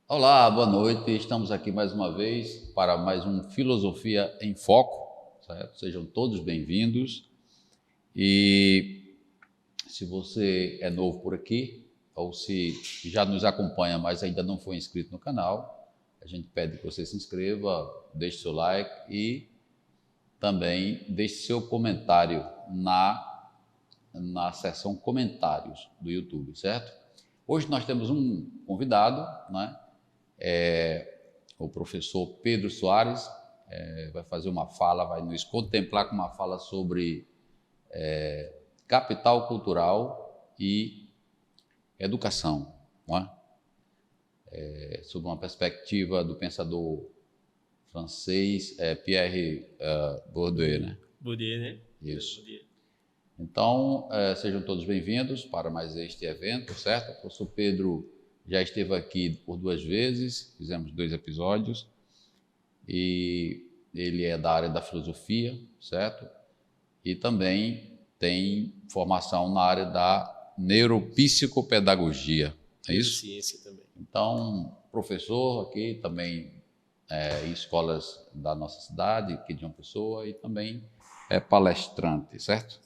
Olá, boa noite. Estamos aqui mais uma vez para mais um Filosofia em Foco, certo? Sejam todos bem-vindos. E se você é novo por aqui, ou se já nos acompanha, mas ainda não foi inscrito no canal, a gente pede que você se inscreva, deixe seu like e também deixe seu comentário na seção comentários do YouTube, certo? Hoje nós temos um convidado, né? O professor Pedro Soares vai fazer uma fala, vai nos contemplar com uma fala sobre capital cultural e educação, não é? Sob uma perspectiva do pensador francês Pierre Bourdieu, né? Bourdieu, né? Isso. Bourdieu. Então, sejam todos bem-vindos para mais este evento, certo? O professor Pedro já esteve aqui por 2 vezes, fizemos 2 episódios, e ele é da área da filosofia, certo? E também tem formação na área da neuropsicopedagogia, é isso? Ciência também. Então, professor aqui também em escolas da nossa cidade, aqui de João Pessoa, e também é palestrante, certo?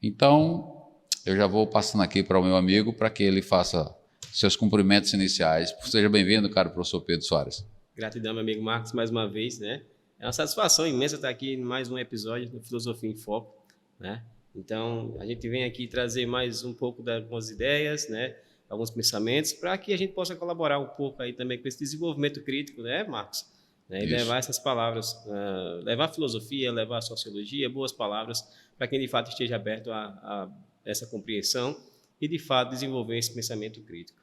Então, eu já vou passando aqui para o meu amigo para que ele faça seus cumprimentos iniciais. Seja bem-vindo, caro professor Pedro Soares. Gratidão, meu amigo Marcos, mais uma vez, né? É uma satisfação imensa estar aqui em mais um episódio do Filosofia em Foco, né? Então, a gente vem aqui trazer mais um pouco de algumas ideias, né? Alguns pensamentos, para que a gente possa colaborar um pouco aí também com esse desenvolvimento crítico, né, Marcos? E levar essas palavras, levar a filosofia, levar a sociologia, boas palavras, para quem de fato esteja aberto a essa compreensão e de fato desenvolver esse pensamento crítico.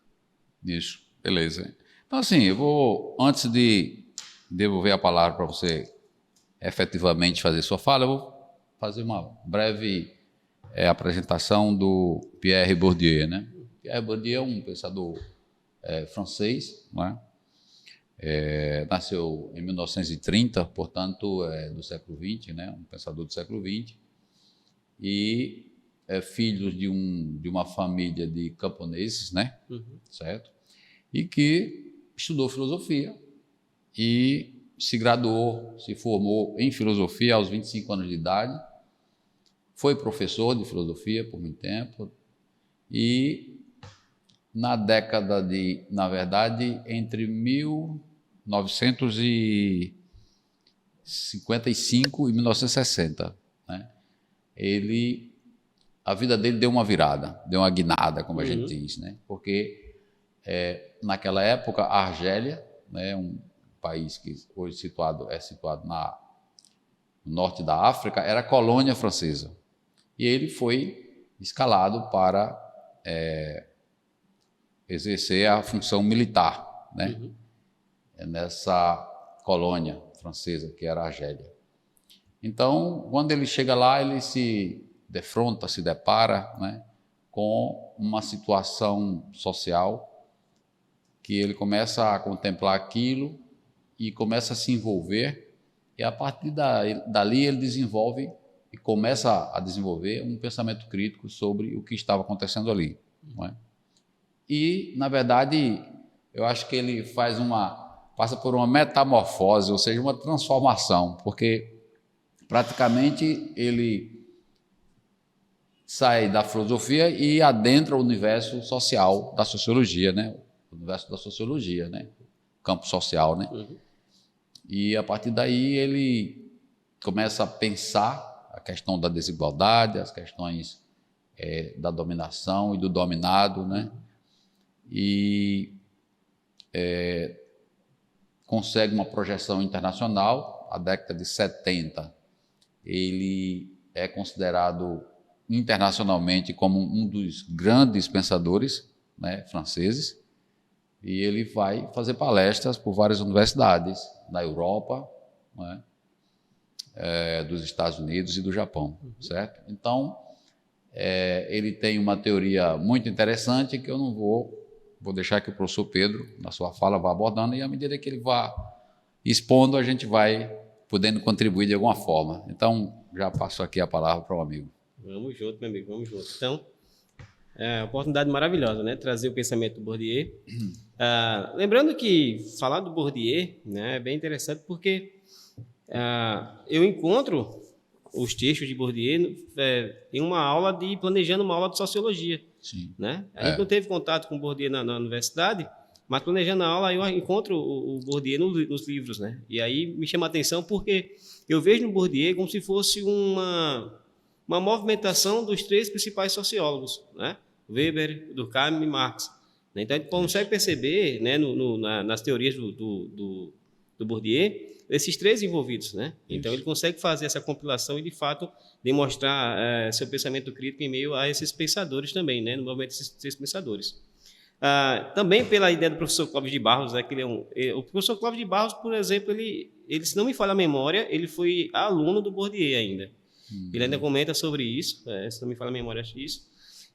Isso, beleza. Então, assim, eu vou, antes de devolver a palavra para você efetivamente fazer sua fala, eu vou fazer uma breve apresentação do Pierre Bourdieu, né? Pierre Bourdieu é um pensador francês, não é? Nasceu em 1930, portanto, do século XX, né? Um pensador do século XX, e é filho de uma família de camponeses, né? Certo? E que estudou filosofia e se graduou, se formou em filosofia aos 25 anos de idade, foi professor de filosofia por muito tempo e na verdade, entre 1955 e 1960, né? A vida dele deu uma virada, deu uma guinada, como a gente diz, né? Porque naquela época a Argélia, né, um país que hoje é situado no norte da África, era colônia francesa. E ele foi escalado para exercer a função militar, né? Nessa colônia francesa que era a Argélia. Então, quando ele chega lá, ele se depara, né, com uma situação social que ele começa a contemplar aquilo e começa a se envolver, e a partir dali ele desenvolve e começa a desenvolver um pensamento crítico sobre o que estava acontecendo ali, não é? E, na verdade, eu acho que ele passa por uma metamorfose, ou seja, uma transformação, porque praticamente ele sai da filosofia e adentra o universo social da sociologia, né? O universo da sociologia, né? O campo social, né? E a partir daí ele começa a pensar a questão da desigualdade, as questões da dominação e do dominado, né? E consegue uma projeção internacional. A década de 70 ele é considerado internacionalmente como um dos grandes pensadores, né, franceses, e ele vai fazer palestras por várias universidades na Europa, né, dos Estados Unidos e do Japão, certo? Então, ele tem uma teoria muito interessante que eu não vou deixar que o professor Pedro, na sua fala, vá abordando, e à medida que ele vá expondo, a gente vai podendo contribuir de alguma forma. Então, já passo aqui a palavra para o amigo. Vamos junto, meu amigo, vamos junto. Então, É uma oportunidade maravilhosa, né? Trazer o pensamento do Bourdieu. Lembrando que falar do Bourdieu, né, é bem interessante porque eu encontro os textos de Bourdieu em uma aula planejando uma aula de sociologia. Sim. Né? A gente não teve contato com o Bourdieu na universidade, mas planejando a aula eu encontro o Bourdieu nos livros. Né? E aí me chama a atenção porque eu vejo no Bourdieu como se fosse uma movimentação dos 3 principais sociólogos, né? Weber, Durkheim e Marx. Então, a gente consegue perceber, né, nas teorias do Bourdieu, esses 3 envolvidos. Né? Então, ele consegue fazer essa compilação e, de fato, demonstrar seu pensamento crítico em meio a esses pensadores também, né, no movimento desses 3 pensadores. Também pela ideia do professor Clóvis de Barros, né, que o professor Clóvis de Barros, por exemplo, ele, se não me falha a memória, ele foi aluno do Bourdieu ainda. Ele ainda comenta sobre isso, se não me falha a memória, acho isso.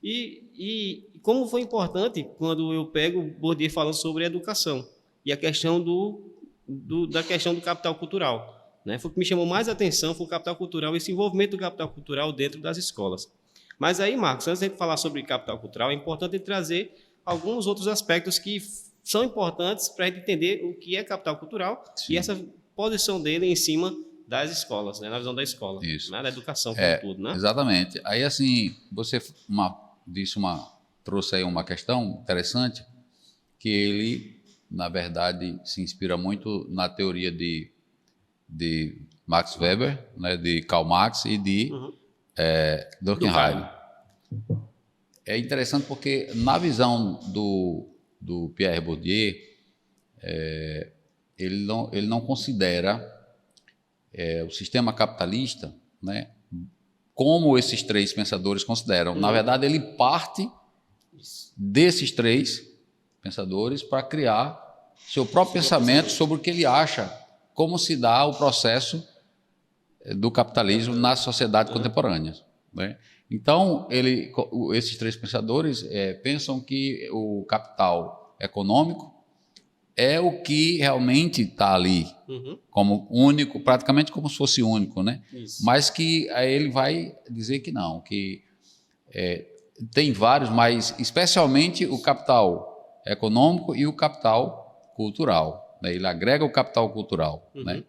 E como foi importante quando eu pego o Bourdieu falando sobre a educação e a questão da questão do capital cultural. Né? Foi o que me chamou mais a atenção, foi o capital cultural, esse envolvimento do capital cultural dentro das escolas. Mas aí, Marcos, antes de falar sobre capital cultural, é importante trazer alguns outros aspectos que são importantes para a gente entender o que é capital cultural. Sim. E essa posição dele em cima das escolas, né? Na visão da escola, né? Da educação como tudo, né? Exatamente. Aí, assim, você trouxe aí uma questão interessante, que ele, na verdade, se inspira muito na teoria de Max Weber, né? De Karl Marx e de Durkheim. É interessante porque, na visão do Pierre Bourdieu, ele não considera o sistema capitalista, né, como esses 3 pensadores consideram. Na verdade, ele parte desses 3 pensadores para criar seu próprio pensamento sobre o que ele acha, como se dá o processo do capitalismo na sociedade contemporânea. Né? Então, esses 3 pensadores pensam que o capital econômico é o que realmente está ali, como único, praticamente como se fosse único, né? Isso. Mas que aí ele vai dizer que não, que tem vários, mas especialmente o capital econômico e o capital cultural. Né? Ele agrega o capital cultural, né?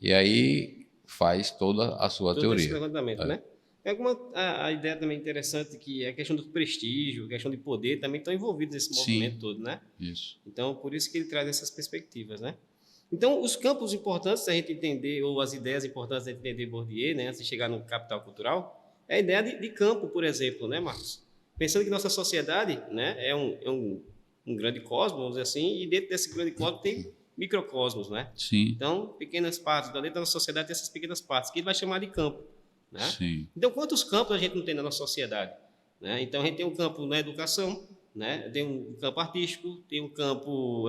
E aí faz toda a sua teoria. Esse levantamento, né? A ideia também interessante que é a questão do prestígio, a questão de poder, também estão envolvidos nesse movimento todo, né? Isso. Então, por isso que ele traz essas perspectivas, né? Então, os campos importantes da gente entender, ou as ideias importantes da gente entender Bourdieu, né, antes de chegar no capital cultural, é a ideia de campo, por exemplo, né, Marcos? Pensando que nossa sociedade, né, é um grande cosmos, vamos dizer assim, e dentro desse grande cosmos tem microcosmos, né? Sim. Então, pequenas partes, dentro da nossa sociedade tem essas pequenas partes, que ele vai chamar de campo. Né? Sim. Então, quantos campos a gente não tem na nossa sociedade? Né? Então, a gente tem um campo na educação, né? Tem um campo artístico, tem um campo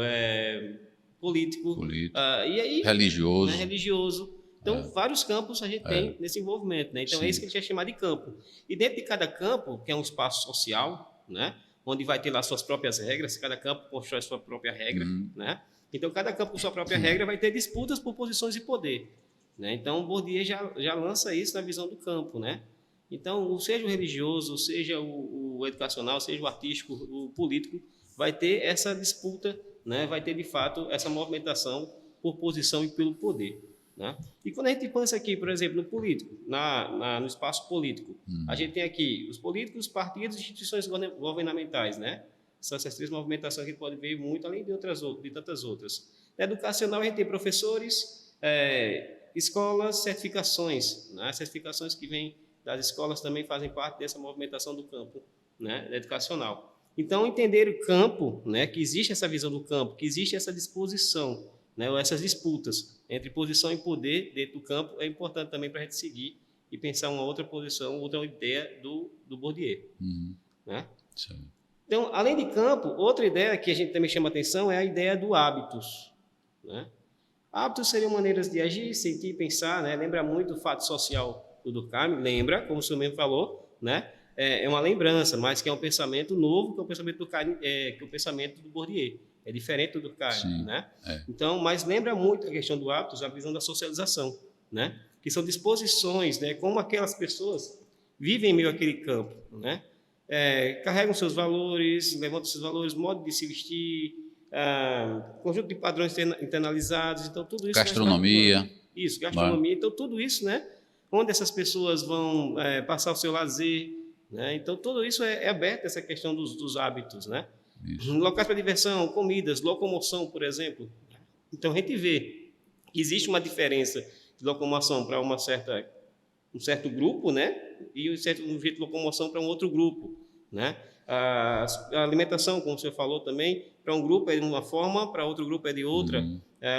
político. E aí, religioso. Né? Religioso. Então, vários campos a gente tem nesse envolvimento. Né? Então, sim, é isso que a gente vai chamar de campo. E dentro de cada campo, que é um espaço social, né? Onde vai ter lá suas próprias regras, cada campo constrói sua própria regra. Né? Então, cada campo com sua própria regra vai ter disputas por posições de poder. Né? Então, o Bourdieu já lança isso na visão do campo. Né? Então, seja o religioso, seja o educacional, seja o artístico, o político, vai ter essa disputa, né? Vai ter, de fato, essa movimentação por posição e pelo poder. Né? E quando a gente pensa aqui, por exemplo, no político, no espaço político, a gente tem aqui os políticos, partidos e instituições governamentais. Né? São essas 3 movimentações que a gente pode ver muito, além de tantas outras. Na educacional, a gente tem professores, escolas, certificações. Né? As certificações que vêm das escolas também fazem parte dessa movimentação do campo, né, educacional. Então, entender o campo, né, que existe essa visão do campo, que existe essa disposição, né, ou essas disputas entre posição e poder dentro do campo, é importante também para a gente seguir e pensar uma outra posição, outra ideia do Bourdieu. Né? Sim. Então, além de campo, outra ideia que a gente também chama atenção é a ideia do hábitos. Né? Hábitos seriam maneiras de agir, sentir, pensar, né? Lembra muito o fato social do Durkheim, lembra, como o senhor mesmo falou, né? É uma lembrança, mas que é um pensamento novo, que é o pensamento do Durkheim, que é o pensamento do Bourdieu. É diferente do Durkheim, né? Então, mas lembra muito a questão do hábitos, a visão da socialização, né? Que são disposições, né? Como aquelas pessoas vivem em meio àquele campo, né? carregam seus valores, levantam seus valores, modo de se vestir, conjunto de padrões internalizados, então tudo isso... Gastronomia. Isso, gastronomia, então tudo isso, né? Onde essas pessoas vão passar o seu lazer, né? Então tudo isso é aberto, essa questão dos hábitos, né? Isso. Locais para diversão, comidas, locomoção, por exemplo. Então a gente vê que existe uma diferença de locomoção para um certo grupo, né? E um jeito de locomoção para um outro grupo, né? A alimentação, como o senhor falou também, para um grupo é de uma forma, para outro grupo é de outra.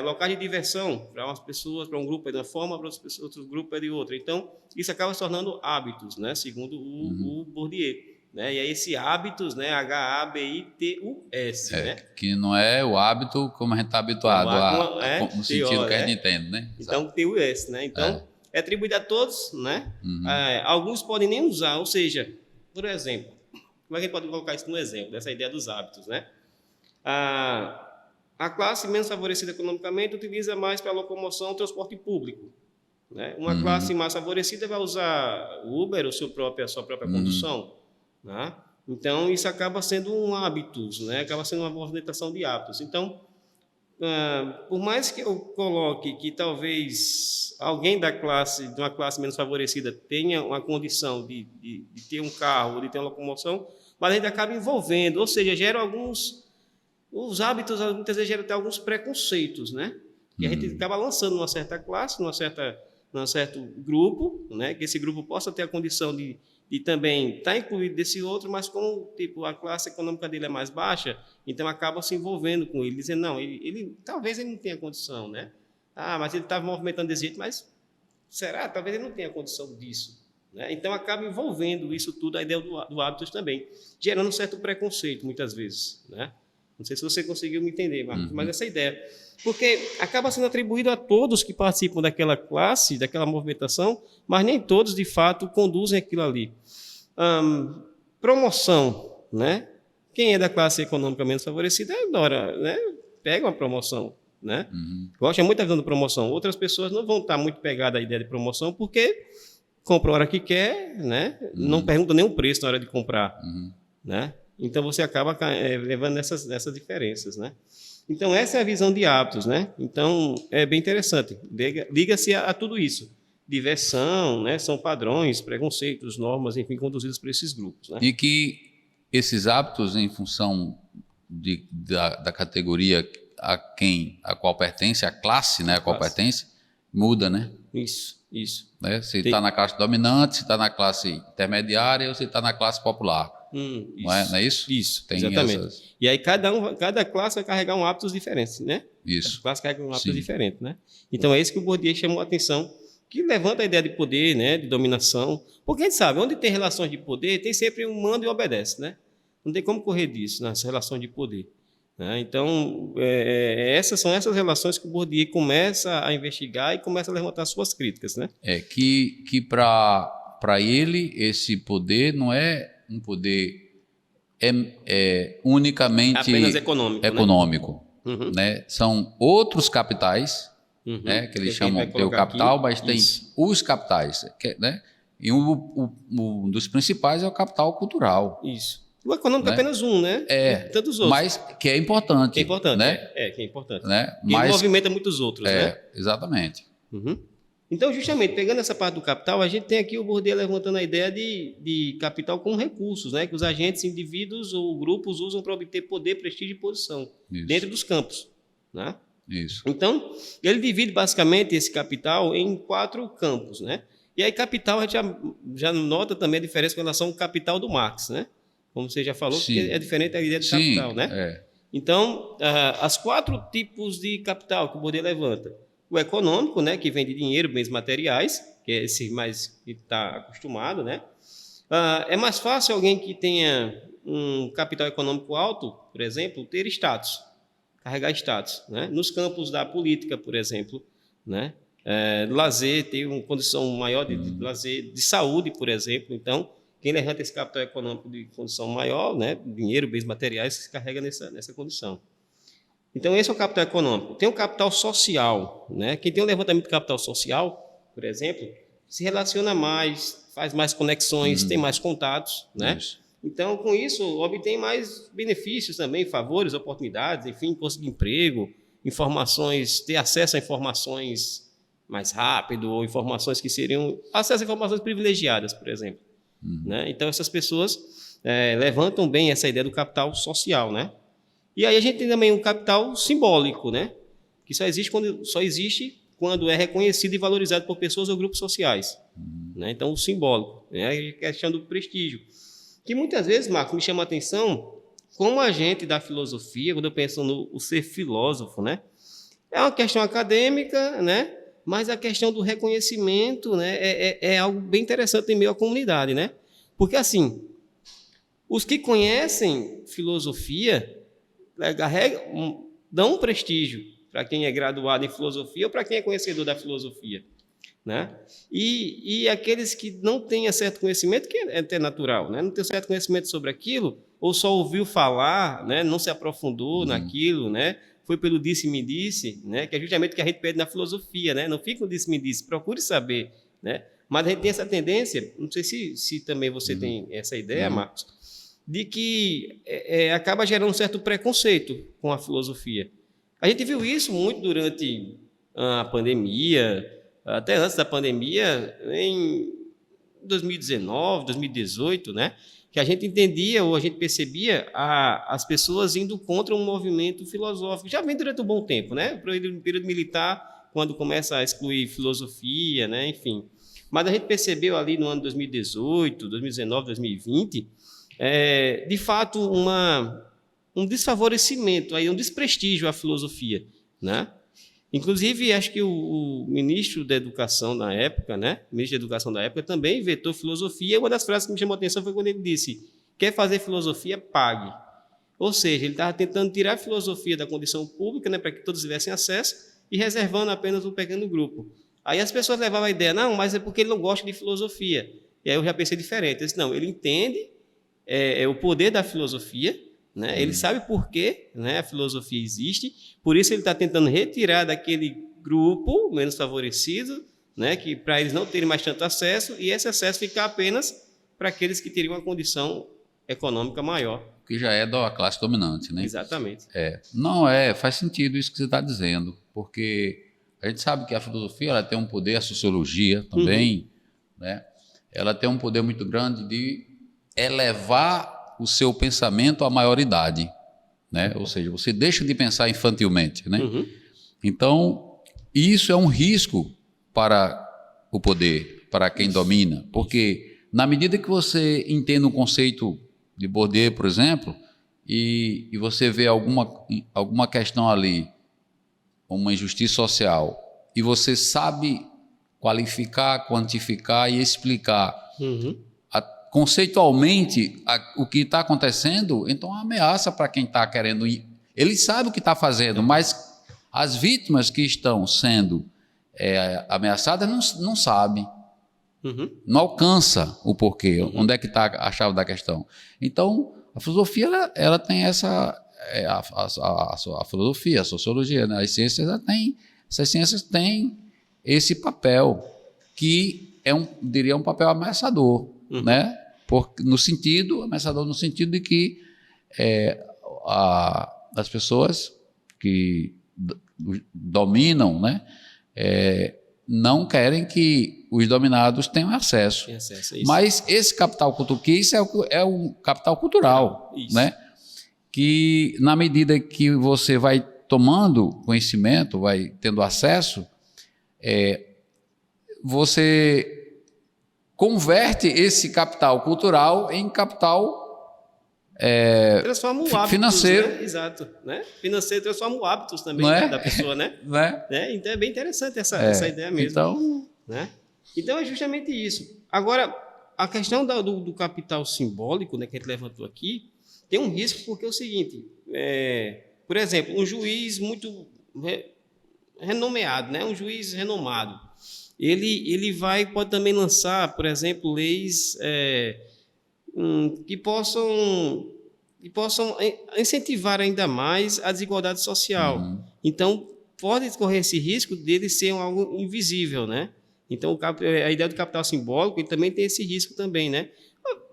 Locais de diversão, para umas pessoas, para um grupo é de uma forma, para outro grupo é de outra. Então, isso acaba se tornando hábitos, né? Segundo o Bourdieu. Né? E aí, esse hábitos, né? H-A-B-I-T-U-S. Né? Que não é o hábito como a gente está habituado, no sentido que a gente entende, né? Então, T-U-S, né? Então, é atribuído a todos, né? Alguns podem nem usar, ou seja, por exemplo, como é que a gente pode colocar isso no exemplo, dessa ideia dos hábitos, né? A classe menos favorecida economicamente utiliza mais para locomoção o transporte público. Né? Uma classe mais favorecida vai usar Uber ou a sua própria condução. Né? Então, isso acaba sendo um hábitos, né? Acaba sendo uma movimentação de hábitos. Então, por mais que eu coloque que talvez alguém de uma classe menos favorecida tenha uma condição de ter um carro ou de ter uma locomoção, mas ainda acaba envolvendo, ou seja, gera os hábitos muitas vezes geram até alguns preconceitos, né? E a gente acaba lançando numa certa classe, num certo grupo, né? Que esse grupo possa ter a condição de também estar incluído desse outro, mas como tipo, a classe econômica dele é mais baixa, então acaba se envolvendo com ele, dizendo, não, talvez ele não tenha condição, né? Mas ele estava movimentando desse jeito, mas será? Talvez ele não tenha condição disso. Né? Então, acaba envolvendo isso tudo, a ideia do hábitos também, gerando um certo preconceito, muitas vezes. Né? Não sei se você conseguiu me entender, Marcos, mas essa ideia. Porque acaba sendo atribuído a todos que participam daquela classe, daquela movimentação, mas nem todos, de fato, conduzem aquilo ali. Promoção. Né? Quem é da classe econômica menos favorecida adora, né? Pega uma promoção. Né? Gosta muito da visão de promoção. Outras pessoas não vão estar muito pegadas à ideia de promoção, porque compra a hora que quer, né? Não pergunta nem o preço na hora de comprar. Né? Então, você acaba levando nessas diferenças. Né? Então, essa é a visão de hábitos. Né? Então, é bem interessante. Liga-se a tudo isso. Diversão, né? São padrões, preconceitos, normas, enfim, conduzidos por esses grupos. Né? E que esses hábitos, em função da categoria a qual pertence, a classe, né? A qual pertence, muda, né? Isso. Né? Se está na classe dominante, se está na classe intermediária ou se está na classe popular. Não é isso? Isso, tem exatamente. E aí cada classe vai carregar um hábitos diferentes, né? Isso. Cada classe carrega um hábito diferente, né? Então é isso que o Bourdieu chamou a atenção, que levanta a ideia de poder, né? De dominação. Porque a gente sabe, onde tem relações de poder, tem sempre um manda e obedece, né? Não tem como correr disso, nas relações de poder. Então, são essas relações que o Bourdieu começa a investigar e começa a levantar suas críticas. Né? Que para ele, esse poder não é um poder unicamente apenas econômico. Né? São outros capitais, né? Que eles chamam de capital, aqui, mas tem os capitais. Né? E um dos principais é o capital cultural. Isso. O econômico é apenas um, né? Tantos outros. Mas que é importante. Que é importante, né? Que é importante. Né? Mas movimenta muitos outros, né? Exatamente. Então, justamente, pegando essa parte do capital, a gente tem aqui o Bourdieu levantando a ideia de capital com recursos, né? Que os agentes, indivíduos ou grupos usam para obter poder, prestígio e posição dentro dos campos. Né? Isso. Então, ele divide basicamente esse capital em 4 campos, né? E aí, capital, a gente já nota também a diferença com relação ao capital do Marx, né? Como você já falou, que é diferente da ideia de capital, né? Então, as 4 tipos de capital que o Bourdieu levanta. O econômico, né, que vem de dinheiro, bens materiais, que é esse mais que está acostumado, né? É mais fácil alguém que tenha um capital econômico alto, por exemplo, ter status, carregar status, né? Nos campos da política, por exemplo, né? Lazer, ter uma condição maior de lazer, de saúde, por exemplo. Então, quem levanta esse capital econômico de condição maior, né? Dinheiro, bens materiais, se carrega nessa condição. Então, esse é o capital econômico. Tem o capital social. Né? Quem tem um levantamento de capital social, por exemplo, se relaciona mais, faz mais conexões, tem mais contatos. Né? Então, com isso, obtém mais benefícios também, favores, oportunidades, enfim, conseguir emprego, informações, ter acesso a informações mais rápido, ou informações que seriam acesso a informações privilegiadas, por exemplo. Né? Então, essas pessoas levantam bem essa ideia do capital social, né? E aí a gente tem também um capital simbólico, né? Que só existe quando é reconhecido e valorizado por pessoas ou grupos sociais. Né? Então, o simbólico, né? A questão do prestígio. Que muitas vezes, Marcos, me chama a atenção como a gente da filosofia, quando eu penso no ser filósofo, né? É uma questão acadêmica, né? Mas a questão do reconhecimento, né? É algo bem interessante em meio à comunidade, né? Porque, assim, os que conhecem filosofia dão um prestígio para quem é graduado em filosofia ou para quem é conhecedor da filosofia, né? E aqueles que não têm certo conhecimento, que é até natural, né? Não tem certo conhecimento sobre aquilo, ou só ouviu falar, né? Não se aprofundou naquilo, né? Foi pelo disse-me-disse, né? Que é justamente o que a gente pede na filosofia, né? Não fica no disse-me-disse, procure saber, né? Mas a gente tem essa tendência, não sei se também você tem essa ideia, Marcos, de que acaba gerando um certo preconceito com a filosofia. A gente viu isso muito durante a pandemia, até antes da pandemia, em 2019, 2018, né? Que a gente entendia ou a gente percebia as pessoas indo contra um movimento filosófico. Já vem durante um bom tempo, né? No período militar, quando começa a excluir filosofia, né? Enfim. Mas a gente percebeu ali no ano 2018, 2019, 2020, de fato, um desfavorecimento, um desprestígio à filosofia, né? Inclusive, acho que o ministro da Educação na época, né? O ministro da Educação da época também vetou filosofia. Uma das frases que me chamou a atenção foi quando ele disse: quer fazer filosofia, pague. Ou seja, ele estava tentando tirar a filosofia da condição pública, né, para que todos tivessem acesso, e reservando apenas um pequeno grupo. Aí as pessoas levavam a ideia, não, mas é porque ele não gosta de filosofia. E aí eu já pensei diferente. Eu disse, não, ele entende o poder da filosofia, né? Ele sabe por que, né, a filosofia existe, por isso ele está tentando retirar daquele grupo menos favorecido, né, que para eles não terem mais tanto acesso, e esse acesso ficar apenas para aqueles que teriam uma condição econômica maior. Que já é da classe dominante, né? Exatamente. Não, faz sentido isso que você está dizendo, porque a gente sabe que a filosofia ela tem um poder, a sociologia também, né? Ela tem um poder muito grande de elevar o seu pensamento à maioridade, né? Ou seja, você deixa de pensar infantilmente, né? Então, isso é um risco para o poder, para quem domina, porque na medida que você entende o conceito de Bourdieu, por exemplo, e você vê alguma questão ali, uma injustiça social, e você sabe qualificar, quantificar e explicar conceitualmente o que está acontecendo, então é uma ameaça para quem está querendo ir. Ele sabe o que está fazendo, mas as vítimas que estão sendo ameaçadas não sabem. Não alcança o porquê, onde é que está a chave da questão. Então, a filosofia ela tem essa... a filosofia, a sociologia, né? Essas ciências têm esse papel, que diria um papel ameaçador, né? Ameaçador no sentido de que as pessoas que dominam, né, não querem que os dominados tenham acesso. Mas esse capital cultural, que isso é um capital cultural, né? Que na medida que você vai tomando conhecimento, vai tendo acesso, você converte esse capital cultural em capital transforma o hábitos, financeiro. Né? Exato. Né? Financeiro transforma o hábitos também da pessoa, né? Então é bem interessante essa ideia mesmo. Então é justamente isso. Agora, a questão do capital simbólico, né, que a gente levantou aqui, tem um risco porque é o seguinte, por exemplo, um juiz muito renomeado, né, um juiz renomado, ele pode também lançar, por exemplo, leis que possam incentivar ainda mais a desigualdade social. Então, pode correr esse risco dele ser algo invisível, né? Então, a ideia do capital simbólico ele também tem esse risco também, né?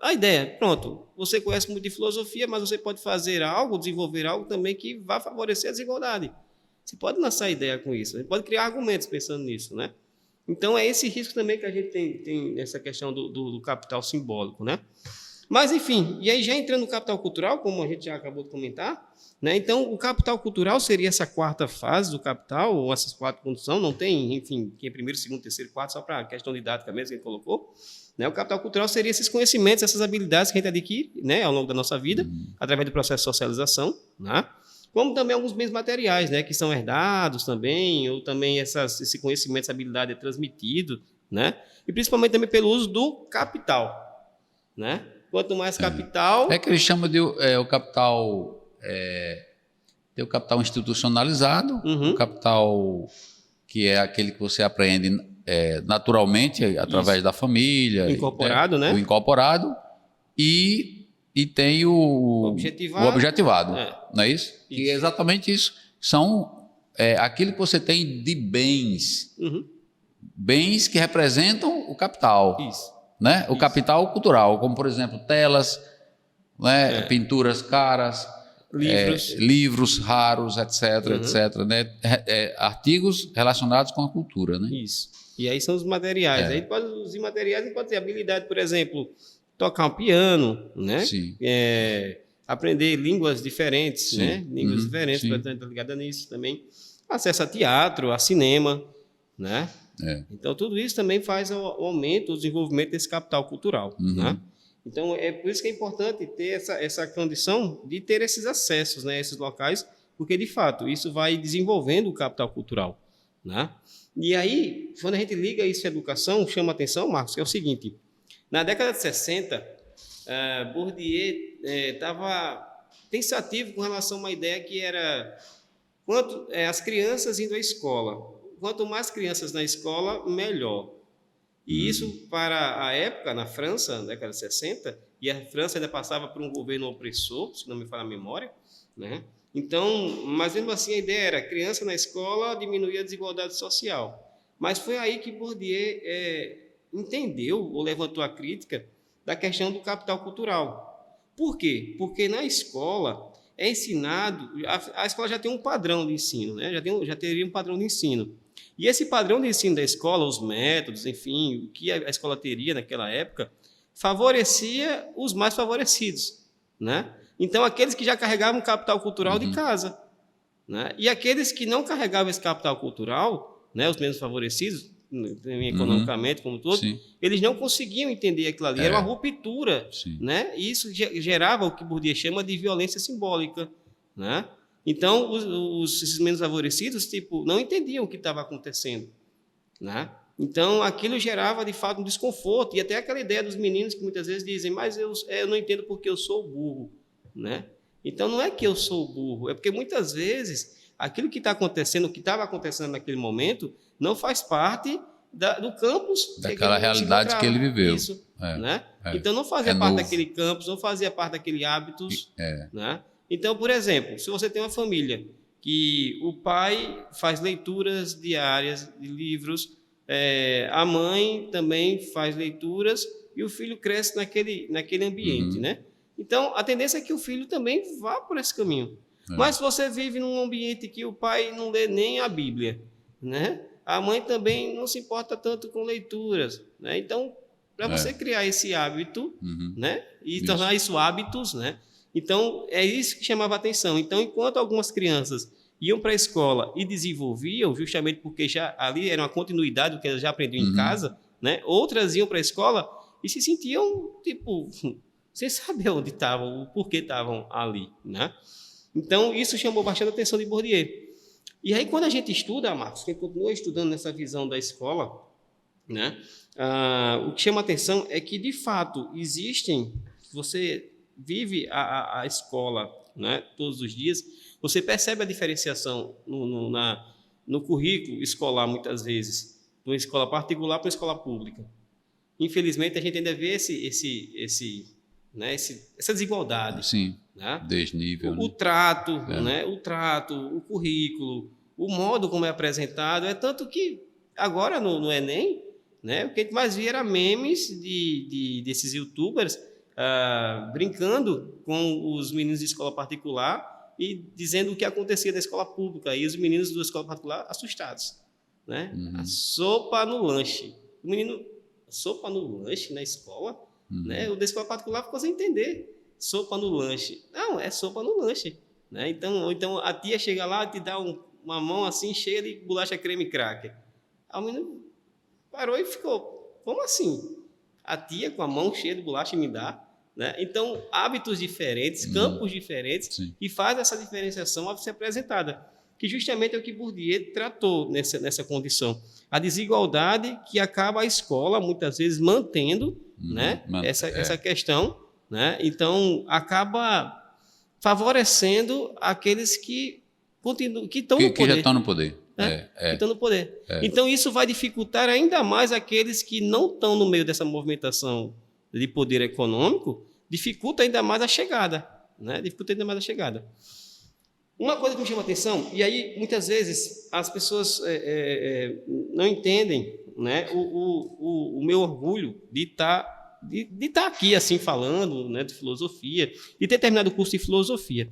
A ideia, pronto, você conhece muito de filosofia, mas você pode fazer algo, desenvolver algo também que vá favorecer a desigualdade. Você pode lançar ideia com isso, você pode criar argumentos pensando nisso, né? Então, é esse risco também que a gente tem nessa questão do capital simbólico, né? Mas, enfim, e aí já entrando no capital cultural, como a gente já acabou de comentar, né? Então, o capital cultural seria essa quarta fase do capital, ou essas 4 condições, não tem, enfim, que é primeiro, segundo, terceiro, quarto, só para a questão didática mesmo que ele colocou. Né? O capital cultural seria esses conhecimentos, essas habilidades que a gente adquire, né, ao longo da nossa vida, através do processo de socialização, né? Como também alguns bens materiais, né, que são herdados também, ou também esse conhecimento, essa habilidade é transmitido, né? E principalmente também pelo uso do capital, né? Quanto mais capital... É que eles chamam de o capital... tem o capital institucionalizado, o capital que é aquele que você aprende naturalmente, através da família. Incorporado, né? O incorporado. E tem o objetivado, não é isso? Que é exatamente isso. São aquilo que você tem de bens. Bens que representam o capital. Isso. Né? O capital cultural, como, por exemplo, telas, né? Pinturas caras, livros raros, etc., etc., né? Artigos relacionados com a cultura. Né? Isso. E aí são os materiais. Aí os imateriais pode ter habilidade, por exemplo, tocar um piano, né? Sim. Aprender línguas diferentes, Sim. né? Línguas diferentes, para estar ligada nisso também. Acesso a teatro, a cinema, né? Então, tudo isso também faz o aumento, o desenvolvimento desse capital cultural, né? Então, é por isso que é importante ter essa condição de ter esses acessos, né, a esses locais, porque, de fato, isso vai desenvolvendo o capital cultural, né? E aí, quando a gente liga isso à educação, chama a atenção, Marcos, que é o seguinte: na década de 60, Bourdieu estava pensativo com relação a uma ideia que era as crianças indo à escola. Quanto mais crianças na escola, melhor. E isso, para a época, na França, na década de 60, e a França ainda passava por um governo opressor, se não me falha a memória, né? Então, mas mesmo assim a ideia era criança na escola diminuir a desigualdade social. Mas foi aí que Bourdieu entendeu ou levantou a crítica da questão do capital cultural. Por quê? Porque na escola é ensinado, a escola já tem um padrão de ensino, né? Já teria um padrão de ensino. E esse padrão de ensino da escola, os métodos, enfim, o que a escola teria naquela época, favorecia os mais favorecidos, né? Então, aqueles que já carregavam capital cultural de casa, né? E aqueles que não carregavam esse capital cultural, né, os menos favorecidos, economicamente, como todo, eles não conseguiam entender aquilo ali. Era uma ruptura, né? E isso gerava o que Bourdieu chama de violência simbólica, né? Então, esses menos favorecidos, não entendiam o que estava acontecendo, né? Então, aquilo gerava, de fato, um desconforto. E até aquela ideia dos meninos que muitas vezes dizem, mas eu não entendo porque eu sou burro, né? Então, não é que eu sou burro, é porque muitas vezes aquilo que está acontecendo, o que estava acontecendo naquele momento, não faz parte do campus. Daquela realidade que ele viveu. Isso, né? Então, não fazia parte novo. daquele campus, não fazia parte daquele hábitos, né? Então, por exemplo, se você tem uma família que o pai faz leituras diárias de livros, a mãe também faz leituras e o filho cresce naquele ambiente, né? Então, a tendência é que o filho também vá por esse caminho. Mas se você vive num ambiente que o pai não lê nem a Bíblia, né? A mãe também não se importa tanto com leituras, né? Então, para você criar esse hábito, né? E tornar isso hábitos, né? Então, é isso que chamava a atenção. Então, enquanto algumas crianças iam para a escola e desenvolviam, justamente porque já ali era uma continuidade do que elas já aprendiam em casa, né? Outras iam para a escola e se sentiam, sem saber onde estavam, o porquê estavam ali, né? Então, isso chamou bastante a atenção de Bourdieu. E aí, quando a gente estuda, Marcos, quem continua estudando nessa visão da escola, né? O que chama a atenção é que, de fato, você vive a escola, né, todos os dias, você percebe a diferenciação no currículo escolar, muitas vezes, de uma escola particular para uma escola pública. Infelizmente, a gente ainda vê essa desigualdade. Sim, né? Desnível. O trato, né? O currículo, o modo como é apresentado, é tanto que agora no Enem né? O que a gente mais via era memes desses youtubers brincando com os meninos de escola particular e dizendo o que acontecia da escola pública, e os meninos da escola particular assustados, né? A sopa no lanche. O menino, sopa no lanche na escola, né? O da escola particular ficou sem entender. Sopa no lanche. Não, é sopa no lanche, né? Então a tia chega lá e te dá uma mão assim cheia de bolacha creme cracker. Aí o menino parou e ficou, como assim? A tia com a mão cheia de bolacha me dá? Né? Então, hábitos diferentes, campos diferentes, Sim. e faz essa diferenciação a ser apresentada, que justamente é o que Bourdieu tratou nessa condição. A desigualdade que acaba a escola, muitas vezes, mantendo, né, essa questão, né? Então, acaba favorecendo aqueles que estão no poder. Que já estão no poder. Estão no poder. Então, isso vai dificultar ainda mais aqueles que não estão no meio dessa movimentação de poder econômico, dificulta ainda mais a chegada, né? Dificulta ainda mais a chegada. Uma coisa que me chama a atenção, e aí muitas vezes as pessoas não entendem, né, o meu orgulho de estar aqui assim falando, né, de filosofia, de ter terminado o curso de filosofia.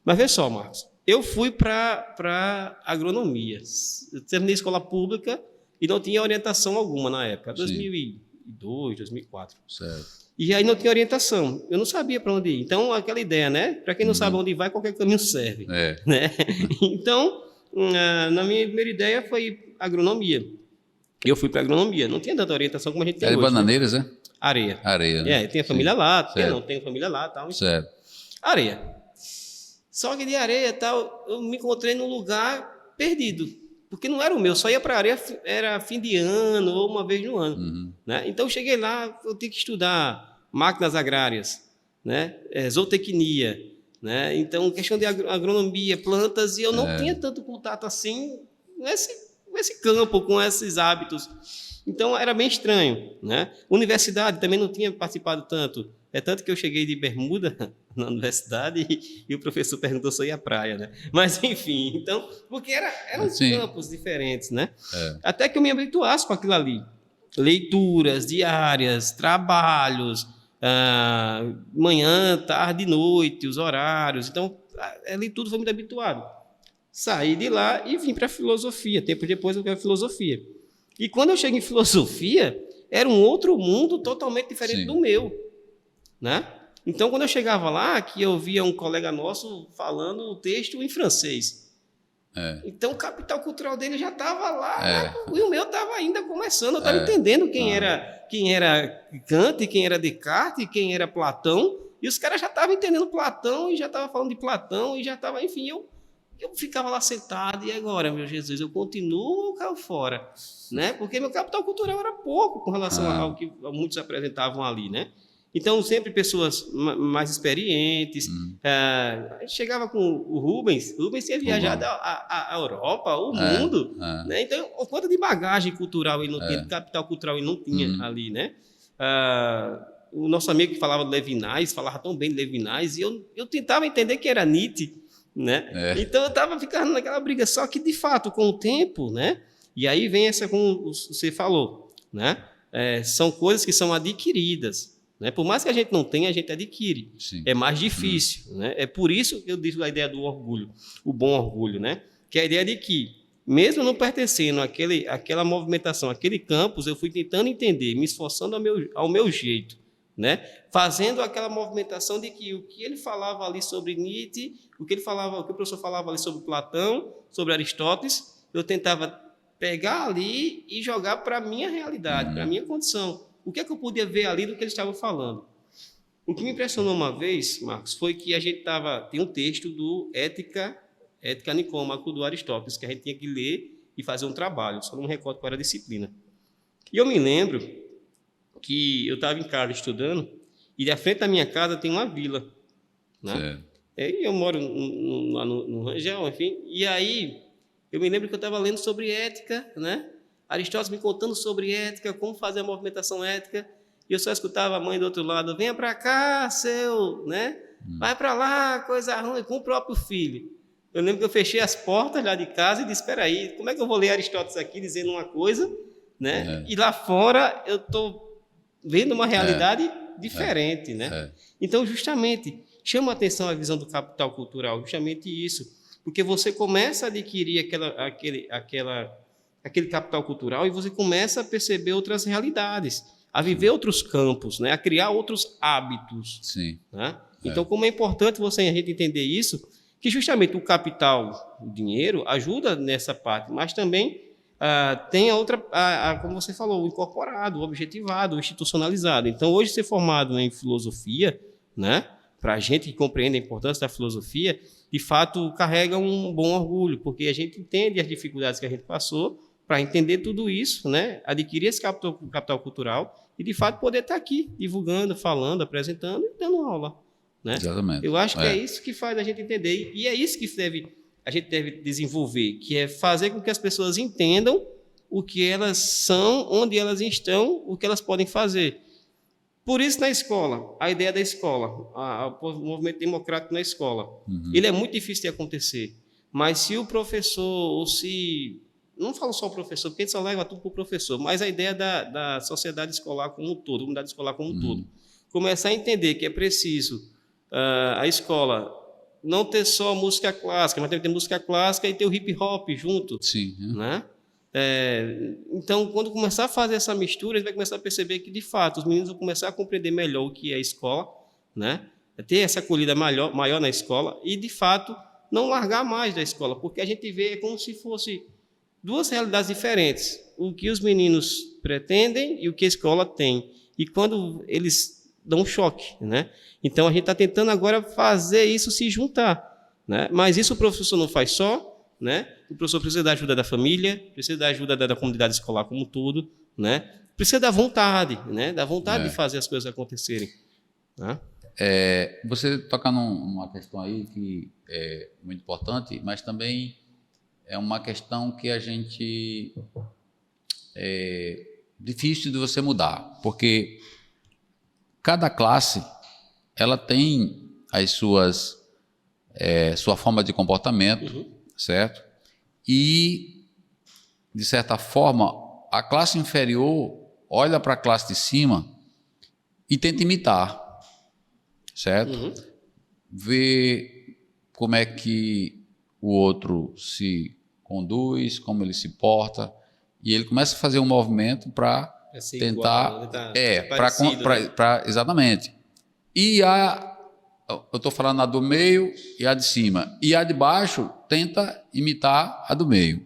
Mas vê só, Marcos, eu fui para agronomia. Eu terminei escola pública e não tinha orientação alguma na época, 2002, 2004. Certo. E aí não tinha orientação. Eu não sabia para onde ir. Então, aquela ideia, né? Para quem não sabe onde vai, qualquer caminho serve. Né? Então, na minha primeira ideia foi agronomia. Eu fui para agronomia. Não tinha tanta orientação como a gente tem hoje. Bananeiras, né? Areia. Areia, né? Tem a família lá, não tem família lá, tal. Certo. Areia. Só que de areia, tal, eu me encontrei num lugar perdido. Porque não era o meu, só ia para a areia, era fim de ano ou uma vez no ano. Né? Então, eu cheguei lá, eu tinha que estudar máquinas agrárias, né? Zootecnia, né? Então, questão de agronomia, plantas, e eu não tinha tanto contato assim com esse campo, com esses hábitos. Então, era bem estranho. Né? Universidade, também não tinha participado tanto. É tanto que eu cheguei de bermuda na universidade e o professor perguntou se eu ia à praia, né? Mas, enfim, então, porque eram campos diferentes, né? Até que eu me habituasse com aquilo ali. Leituras diárias, trabalhos, manhã, tarde, noite, os horários. Então, ali tudo foi muito habituado. Saí de lá e vim para a filosofia. Tempo depois eu fui para a filosofia. E quando eu cheguei em filosofia, era um outro mundo totalmente diferente do meu. Né? Então, quando eu chegava lá, que eu via um colega nosso falando o texto em francês. Então, o capital cultural dele já estava lá, e o meu estava ainda começando. Eu estava entendendo quem era Kant, quem era Descartes, quem era Platão, e os caras já estavam entendendo Platão, e já estavam falando de Platão, e já estava, enfim, eu ficava lá sentado, e agora, meu Jesus, eu continuo ou caio fora? Né? Porque meu capital cultural era pouco com relação ao que muitos apresentavam ali, né? Então, sempre pessoas mais experientes. Chegava com o Rubens tinha viajado a Europa, o mundo. Né? Então, o quanto de bagagem cultural ele não tinha, de capital cultural ele não tinha ali, né? O nosso amigo que falava de Levinas, falava tão bem de Levinas, e eu tentava entender que era Nietzsche, né? Então, eu estava ficando naquela briga. Só que, de fato, com o tempo, né? E aí vem essa, como você falou, né? São coisas que são adquiridas. Né? Por mais que a gente não tenha, a gente adquire. Sim. É mais difícil. Né? É por isso que eu digo a ideia do orgulho, o bom orgulho, né? Que é a ideia de que, mesmo não pertencendo àquela movimentação, àquele campus, eu fui tentando entender, me esforçando ao meu jeito, né? Fazendo aquela movimentação de que o que ele falava ali sobre Nietzsche, o que o professor falava ali sobre Platão, sobre Aristóteles, eu tentava pegar ali e jogar para a minha realidade, para a minha condição. O que é que eu podia ver ali do que eles estavam falando? O que me impressionou uma vez, Marcos, foi que a gente tem um texto do Ética Nicômaco, do Aristóteles, que a gente tinha que ler e fazer um trabalho, só não me recordo qual era a disciplina. E eu me lembro que eu estava em casa estudando, e à frente da minha casa tem uma vila. Né? E eu moro no Rangel, enfim, e aí eu me lembro que eu estava lendo sobre ética, né? Aristóteles me contando sobre ética, como fazer a movimentação ética, e eu só escutava a mãe do outro lado: venha para cá, né? Vai para lá, coisa ruim, com o próprio filho. Eu lembro que eu fechei as portas lá de casa e disse: espera aí, como é que eu vou ler Aristóteles aqui dizendo uma coisa, né? E lá fora eu estou vendo uma realidade diferente, né? Então, justamente, chama a atenção a visão do capital cultural, justamente isso, porque você começa a adquirir aquele capital cultural e você começa a perceber outras realidades, a viver outros campos, né? A criar outros hábitos. Sim. Né? Então, como é importante a gente entender isso, que justamente o capital, o dinheiro, ajuda nessa parte, mas também tem a outra, como você falou, o incorporado, o objetivado, o institucionalizado. Então, hoje, ser formado em filosofia, né? Para a gente que compreende a importância da filosofia, de fato, carrega um bom orgulho, porque a gente entende as dificuldades que a gente passou para entender tudo isso, né? Adquirir esse capital cultural e, de fato, poder estar aqui divulgando, falando, apresentando e dando aula. Né? Exatamente. Eu acho que é isso que faz a gente entender. E é isso que a gente deve desenvolver, que é fazer com que as pessoas entendam o que elas são, onde elas estão, o que elas podem fazer. Por isso, na escola, a ideia da escola, o movimento democrático na escola, ele é muito difícil de acontecer. Mas se o professor, ou se... Não falo só o professor, porque a gente só leva tudo para o professor, mas a ideia da sociedade escolar como um todo, comunidade escolar como um todo. Começar a entender que é preciso a escola não ter só música clássica, mas também ter música clássica e ter o hip hop junto. Sim. Né? Então, quando começar a fazer essa mistura, a gente vai começar a perceber que, de fato, os meninos vão começar a compreender melhor o que é a escola, né? Ter essa acolhida maior na escola e, de fato, não largar mais da escola, porque a gente vê como se fosse duas realidades diferentes, o que os meninos pretendem e o que a escola tem. E quando eles dão um choque, né? Então, a gente está tentando agora fazer isso se juntar, né? Mas isso o professor não faz só, né? O professor precisa da ajuda da família, precisa da ajuda da comunidade escolar como um todo, né? Precisa da vontade, né? Da vontade de fazer as coisas acontecerem. Né? Você toca numa questão aí que é muito importante, mas também é uma questão que a gente difícil de você mudar, porque cada classe ela tem as sua forma de comportamento, certo? E, de certa forma, a classe inferior olha para a classe de cima e tenta imitar, certo? Vê como é que o outro se conduz, como ele se porta, e ele começa a fazer um movimento para tentar... exatamente. E eu estou falando a do meio e a de cima. E a de baixo tenta imitar a do meio.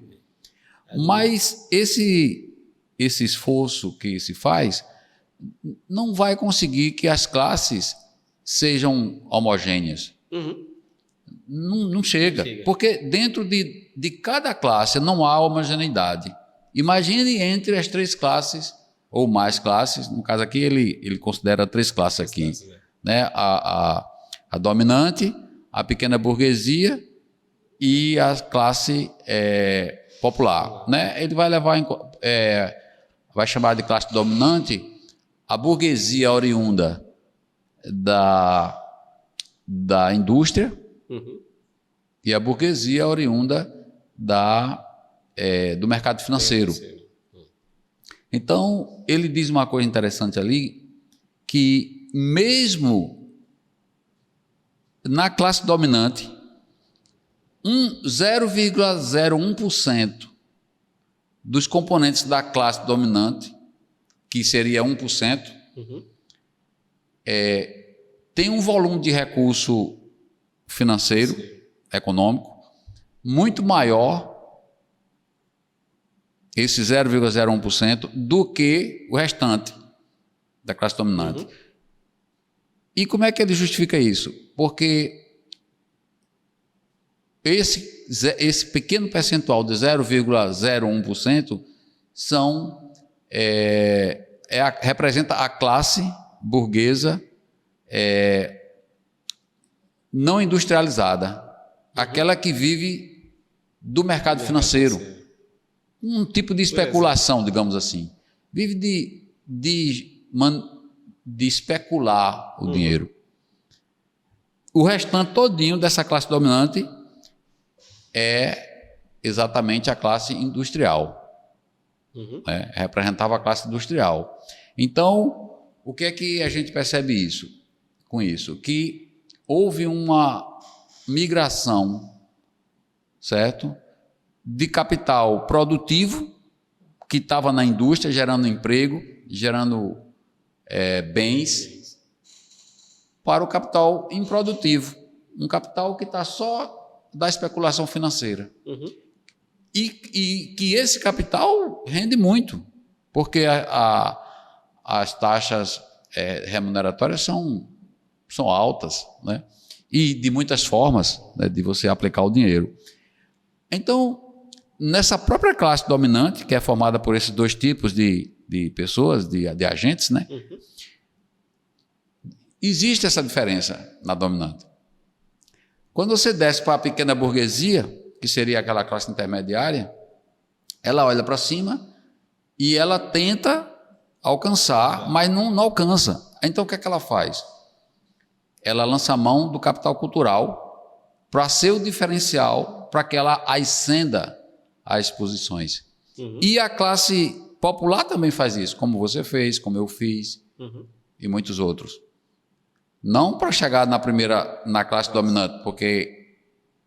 Mas esse esforço que se faz não vai conseguir que as classes sejam homogêneas. Não chega. Porque dentro de cada classe não há homogeneidade. Imagine entre as três classes, ou mais classes, no caso aqui ele considera três classes aqui. Né? A dominante, a pequena burguesia e a classe popular. Né? Ele vai levar vai chamar de classe dominante a burguesia oriunda da indústria e a burguesia oriunda do mercado financeiro. Então, ele diz uma coisa interessante ali, que mesmo na classe dominante, 0,01% dos componentes da classe dominante, que seria 1%, tem um volume de recurso financeiro, econômico, muito maior, esse 0,01%, do que o restante da classe dominante. E como é que ele justifica isso? Porque esse pequeno percentual de 0,01% representa a classe burguesa não industrializada, aquela que vive do mercado financeiro, um tipo de especulação, digamos assim, vive de especular o dinheiro. O restante todinho dessa classe dominante é exatamente a classe industrial. né? Representava a classe industrial. Então, o que é que a gente percebe com isso? Que houve uma migração, certo? De capital produtivo, que estava na indústria, gerando emprego, gerando bens, para o capital improdutivo, um capital que está só da especulação financeira. E que esse capital rende muito, porque as taxas remuneratórias são altas, né? E de muitas formas, né, de você aplicar o dinheiro. Então, nessa própria classe dominante, que é formada por esses dois tipos de pessoas, de agentes, né? Existe essa diferença na dominante. Quando você desce para a pequena burguesia, que seria aquela classe intermediária, ela olha para cima e ela tenta alcançar, mas não alcança. Então, o que é que ela faz? Ela lança a mão do capital cultural para ser o diferencial para que ela ascenda às posições. E a classe popular também faz isso, como você fez, como eu fiz, e muitos outros. Não para chegar na classe dominante,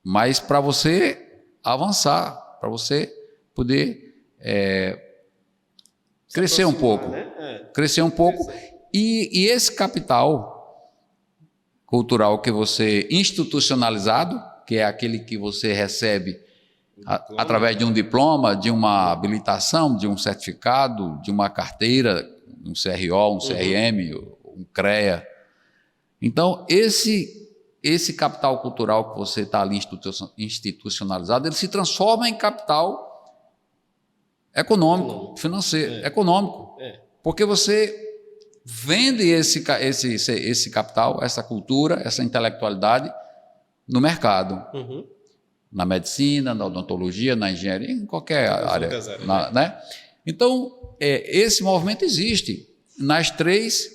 mas para você avançar, para você poder crescer um pouco. Né? Crescer um pouco. E esse capital cultural que você institucionalizado, que é aquele que você recebe através de um diploma, de uma habilitação, de um certificado, de uma carteira, um CRO, um CRM, um CREA. Então, esse capital cultural que você está ali institucionalizado, ele se transforma em capital econômico, financeiro, econômico. Porque você vende esse capital, essa cultura, essa intelectualidade no mercado. Na medicina, na odontologia, na engenharia, em qualquer área. Né? Então, esse movimento existe nas três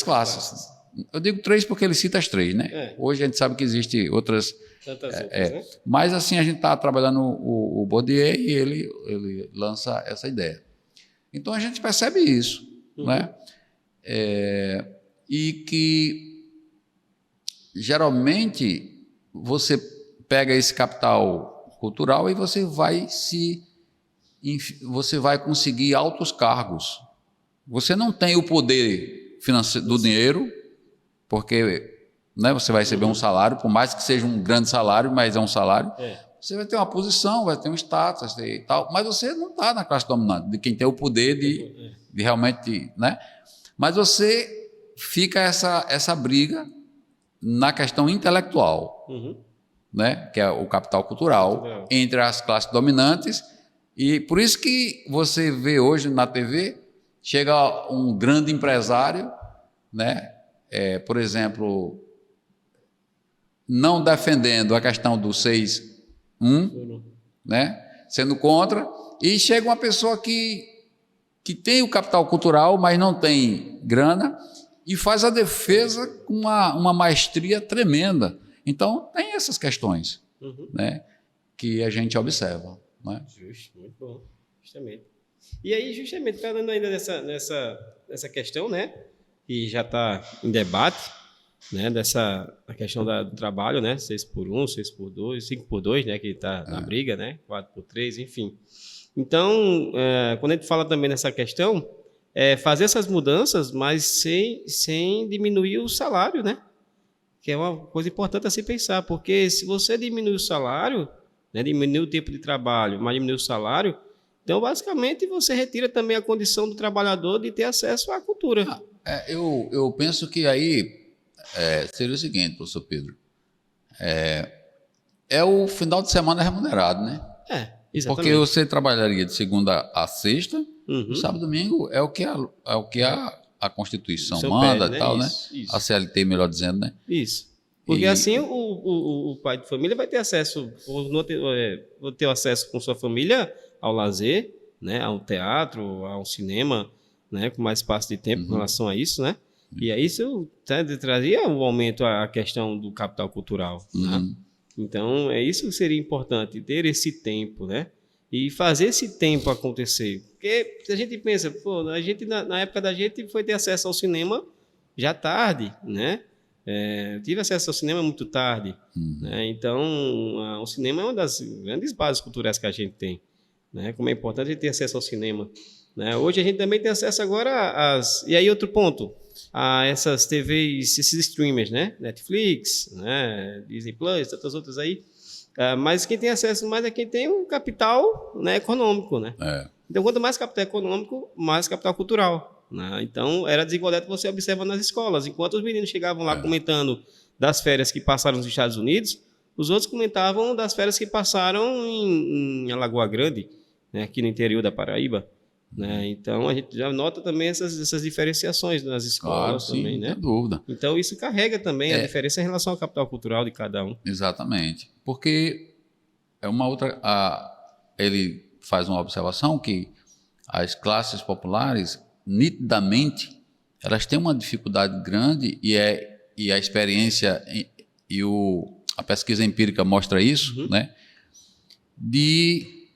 classes. Eu digo três porque ele cita as três, né? Hoje a gente sabe que existem outras. Tantas outras, né? Mas assim, a gente está trabalhando o Bourdieu e ele lança essa ideia. Então a gente percebe isso, né? E que geralmente você pega esse capital cultural e você vai conseguir altos cargos. Você não tem o poder financeiro do dinheiro, porque, né, você vai receber um salário, por mais que seja um grande salário, mas é um salário. Você vai ter uma posição, vai ter um status e tal, mas você não está na classe dominante, de quem tem o poder de realmente, né? Mas você fica essa briga na questão intelectual, né? Que é o capital cultural, entre as classes dominantes, e por isso que você vê hoje na TV, chega um grande empresário, né? Por exemplo, não defendendo a questão do 6-1, né? Sendo contra, e chega uma pessoa que tem o capital cultural, mas não tem grana, e faz a defesa com uma maestria tremenda. Então, tem essas questões, né, que a gente observa. Né? Justo, muito bom, justamente. E aí, justamente, falando ainda nessa questão, né, que já está em debate, né, a questão do trabalho, né, 6x1, 6x2, 5x2, né, que está na briga, né, 4x3, enfim. Então, quando a gente fala também nessa questão, fazer essas mudanças, mas sem diminuir o salário, né, que é uma coisa importante a se pensar, porque se você diminuir o salário, né, diminuir o tempo de trabalho, mas diminuir o salário, então, basicamente, você retira também a condição do trabalhador de ter acesso à cultura. Eu penso que aí seria o seguinte, professor Pedro, o final de semana remunerado, né? Exatamente. Porque você trabalharia de segunda a sexta, no sábado e domingo é o que a Constituição manda, pede, né? Tal, isso, né? Isso. A CLT, melhor dizendo, né? Isso. Porque assim o pai de família vai ter acesso, vou ter acesso com sua família ao lazer, né? Ao teatro, ao cinema, né? Com mais espaço de tempo com relação a isso, né? E aí isso trazia um aumento à questão do capital cultural, né? Então, isso que seria importante, ter esse tempo, né? e fazer esse tempo acontecer. Porque se a gente pensa, pô, a gente na época da gente foi ter acesso ao cinema já tarde, né? Eu tive acesso ao cinema muito tarde, né? Então o cinema é uma das grandes bases culturais que a gente tem, né? Como é importante a gente ter acesso ao cinema, né? Hoje a gente também tem acesso agora e aí outro ponto, a essas TVs, esses streamers, né? Netflix, né? Disney Plus, tantas outras aí. Mas quem tem acesso mais é quem tem um capital, né, econômico, né? Então, quanto mais capital econômico, mais capital cultural, né? Então, era a desigualdade que você observa nas escolas. Enquanto os meninos chegavam lá comentando das férias que passaram nos Estados Unidos, os outros comentavam das férias que passaram em Alagoa Grande, né, aqui no interior da Paraíba. Né? Então, a gente já nota também essas diferenciações nas escolas, claro, também, sim, né? sem dúvida. Então, isso carrega também a diferença em relação ao capital cultural de cada um. Exatamente. Porque é uma outra... ele faz uma observação que as classes populares, nitidamente, elas têm uma dificuldade grande e a experiência a pesquisa empírica mostra isso, né? De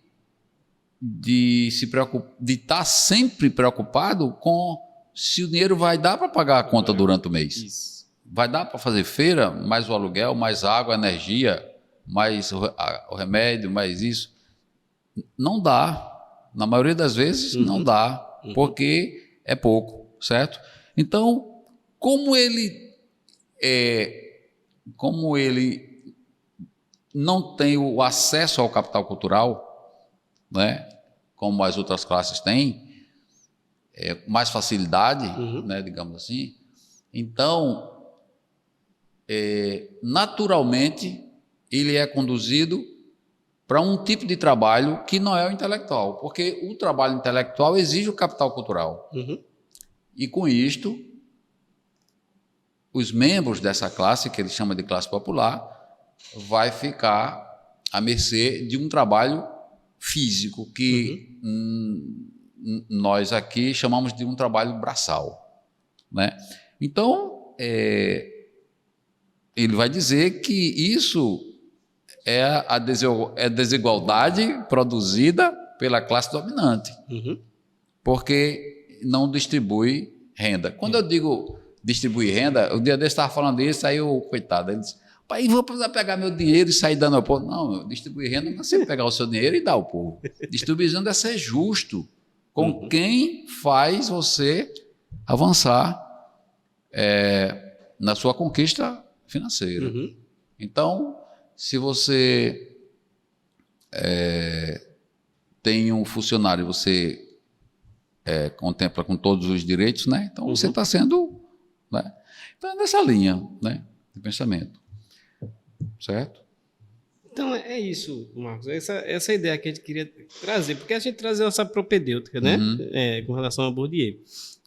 estar sempre preocupado com se o dinheiro vai dar para pagar a conta durante o mês. Isso. Vai dar para fazer feira, mais o aluguel, mais água, energia, mais o remédio, mais isso. Não dá. Na maioria das vezes, não dá, porque é pouco, certo? Então, como ele não tem o acesso ao capital cultural, né, como as outras classes têm, mais facilidade, né, digamos assim, então, naturalmente, ele é conduzido para um tipo de trabalho que não é o intelectual, porque o trabalho intelectual exige o capital cultural. E com isto, os membros dessa classe, que ele chama de classe popular, vai ficar à mercê de um trabalho físico, que nós aqui chamamos de um trabalho braçal, né? Então, ele vai dizer que isso é a desigualdade produzida pela classe dominante, porque não distribui renda. Quando eu digo distribuir renda, o dia desse estava falando isso, aí o coitado, ele disse: pai, vou precisar pegar meu dinheiro e sair dando ao povo. Não, distribuir renda não é você pegar o seu dinheiro e dar ao povo. Distribuir renda é ser justo com quem faz você avançar na sua conquista financeira. Então, se você tem um funcionário e você contempla com todos os direitos, né? Então você está sendo... Né? Então é nessa linha, né, de pensamento. Certo? Então é isso, Marcos. Essa ideia que a gente queria trazer, porque a gente traz essa propedêutica, né? Com relação ao Bourdieu.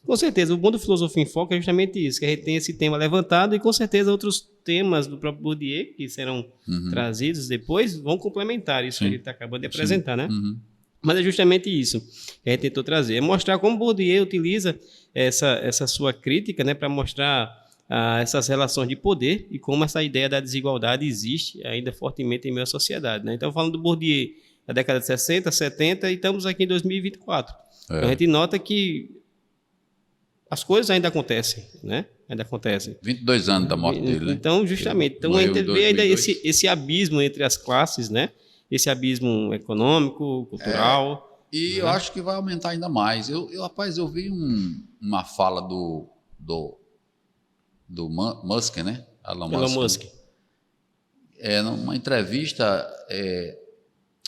Com certeza, o bom do Filosofia em Foco é justamente isso, que a gente tem esse tema levantado e com certeza outros temas do próprio Bourdieu, que serão trazidos depois, vão complementar isso que ele está acabando de apresentar, né? Mas é justamente isso que a gente tentou trazer, é mostrar como Bourdieu utiliza essa sua crítica, né, para mostrar essas relações de poder e como essa ideia da desigualdade existe ainda fortemente em meio à sociedade, né? Então, falando do Bourdieu da década de 60, 70 e estamos aqui em 2024. Então, a gente nota que as coisas ainda acontecem, né? Ainda acontecem. 22 anos da morte dele, né? Então, justamente. Então, a gente vê ainda esse abismo entre as classes, né? Esse abismo econômico, cultural. E eu acho que vai aumentar ainda mais. Rapaz, eu vi uma fala do Musk, né? Elon Musk. Numa entrevista,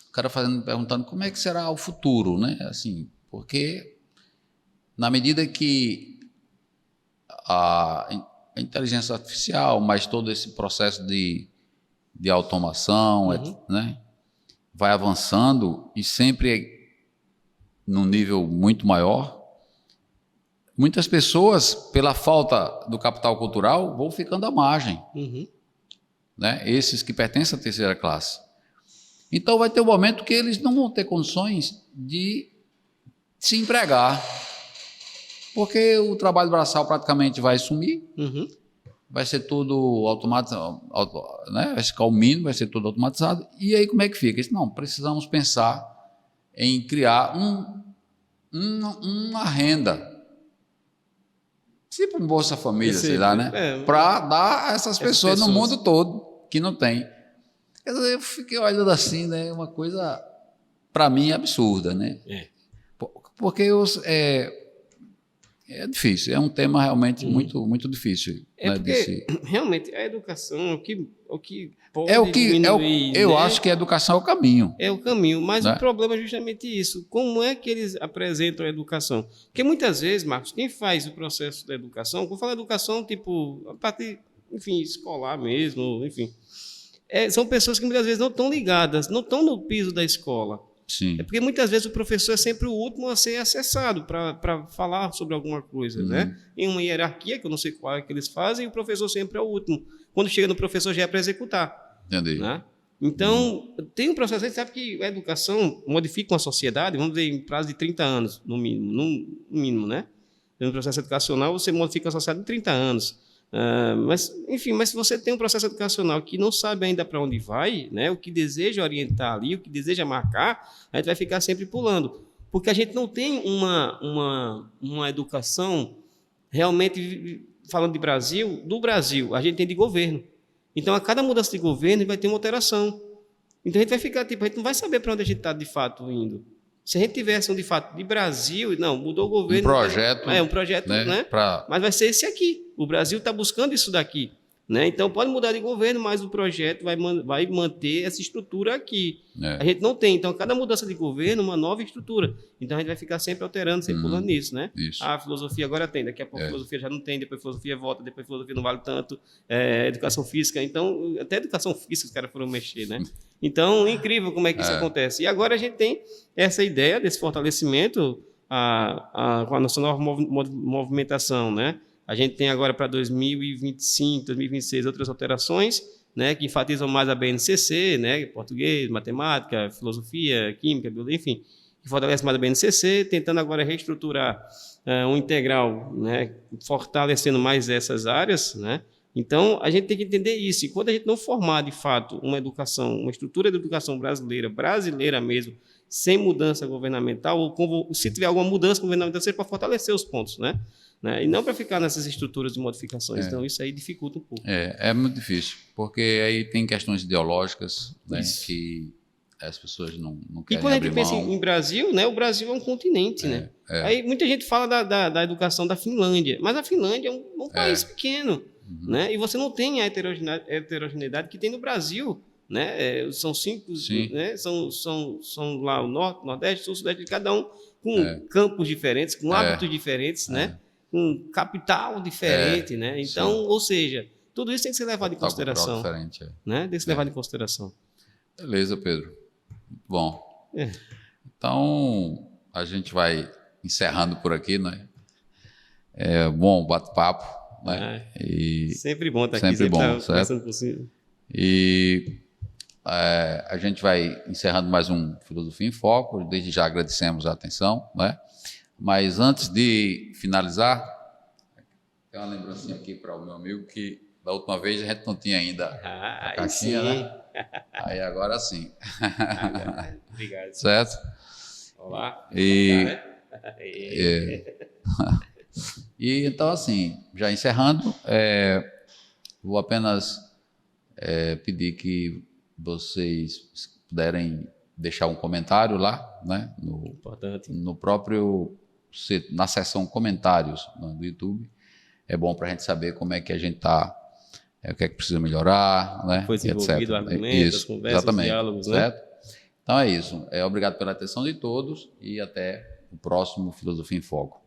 o cara perguntando como é que será o futuro, né? Assim, porque na medida que a inteligência artificial, mas todo esse processo de automação, né, vai avançando e sempre num nível muito maior, muitas pessoas, pela falta do capital cultural, vão ficando à margem, né? Esses que pertencem à terceira classe. Então vai ter um momento que eles não vão ter condições de se empregar, porque o trabalho braçal praticamente vai sumir, vai ser tudo automatizado, né? Vai ficar o mínimo, vai ser tudo automatizado. E aí como é que fica? Não, precisamos pensar em criar uma renda, tipo um Bolsa Família, sei lá, né? Para dar a essas pessoas no mundo todo que não tem. Quer dizer, eu fiquei olhando assim, né? Uma coisa, para mim, absurda, né? Porque é difícil, é um tema realmente muito, muito difícil. Né, porque realmente a educação o que pode diminuir, eu acho que a educação é o caminho. É o caminho, mas o problema é justamente isso. Como é que eles apresentam a educação? Porque muitas vezes, Marcos, quem faz o processo da educação, quando fala educação, tipo, a parte, enfim, escolar mesmo, enfim, são pessoas que muitas vezes não estão ligadas, não estão no piso da escola. Sim. É porque muitas vezes o professor é sempre o último a ser acessado para falar sobre alguma coisa, né? Em uma hierarquia, que eu não sei qual é que eles fazem, o professor sempre é o último. Quando chega no professor já é para executar. Entendi. Né? Então, tem um processo, a gente sabe que a educação modifica uma sociedade, vamos dizer, em prazo de 30 anos, no mínimo, né? No processo educacional, você modifica a sociedade em 30 anos. Mas se você tem um processo educacional que não sabe ainda para onde vai, né, o que deseja orientar ali, o que deseja marcar, a gente vai ficar sempre pulando. Porque a gente não tem uma educação realmente, falando de Brasil, do Brasil, a gente tem de governo. Então, a cada mudança de governo vai ter uma alteração. Então, a gente vai ficar, a gente não vai saber para onde a gente está de fato indo. Se a gente tivesse de fato de Brasil, não, mudou o governo. Um projeto. Um projeto, né? Mas vai ser esse aqui. O Brasil está buscando isso daqui. Né? Então, pode mudar de governo, mas o projeto vai manter essa estrutura aqui. A gente não tem. Então, cada mudança de governo, uma nova estrutura. Então, a gente vai ficar sempre alterando, sempre pulando nisso. Né? Isso. A filosofia agora tem, daqui a pouco a filosofia já não tem, depois a filosofia volta, depois a filosofia não vale tanto. Educação física. Então, até educação física os caras foram mexer. Né? Então, incrível como é que isso acontece. E agora a gente tem essa ideia desse fortalecimento com a nossa nova movimentação, né? A gente tem agora para 2025, 2026 outras alterações, né, que enfatizam mais a BNCC, né, português, matemática, filosofia, química, biologia, enfim, que fortalece mais a BNCC, tentando agora reestruturar um integral, né, fortalecendo mais essas áreas, né. Então, a gente tem que entender isso. E quando a gente não formar, de fato, uma educação, uma estrutura de educação brasileira mesmo, sem mudança governamental, ou se tiver alguma mudança governamental, seja para fortalecer os pontos, né? E não para ficar nessas estruturas de modificações. Então, isso aí dificulta um pouco. É muito difícil, porque aí tem questões ideológicas, né, que as pessoas não querem abrir mão. E quando a gente pensa em Brasil, né, o Brasil é um continente. Né? Aí muita gente fala da educação da Finlândia, mas a Finlândia é um país pequeno. Né? E você não tem a heterogeneidade que tem no Brasil. Né? São 5, né? São lá o Norte, Nordeste, Sul, Sudeste, cada um com campos diferentes, com hábitos diferentes, né? Com capital diferente. Né? Então, ou seja, tudo isso tem que ser levado em consideração. Diferente, né? Tem que ser levado em consideração. Beleza, Pedro. Bom. Então, a gente vai encerrando por aqui, né? Bom bate-papo. Né? Sempre bom estar aqui. Sempre bom, certo? Possível. E a gente vai encerrando mais um Filosofia em Foco. Desde já agradecemos a atenção, né? Mas antes de finalizar, tem uma lembrancinha aqui para o meu amigo que da última vez a gente não tinha ainda a caixinha, né? Aí agora sim. Obrigado. Certo? Olá. E então, assim, já encerrando, vou apenas pedir que vocês puderem deixar um comentário lá, né, no próprio, na seção comentários do YouTube. É bom para a gente saber como é que a gente está, o que é que precisa melhorar, né, foi desenvolvido argumentos, conversas, diálogos, certo? Né? Então é isso. Obrigado pela atenção de todos e até o próximo Filosofia em Foco.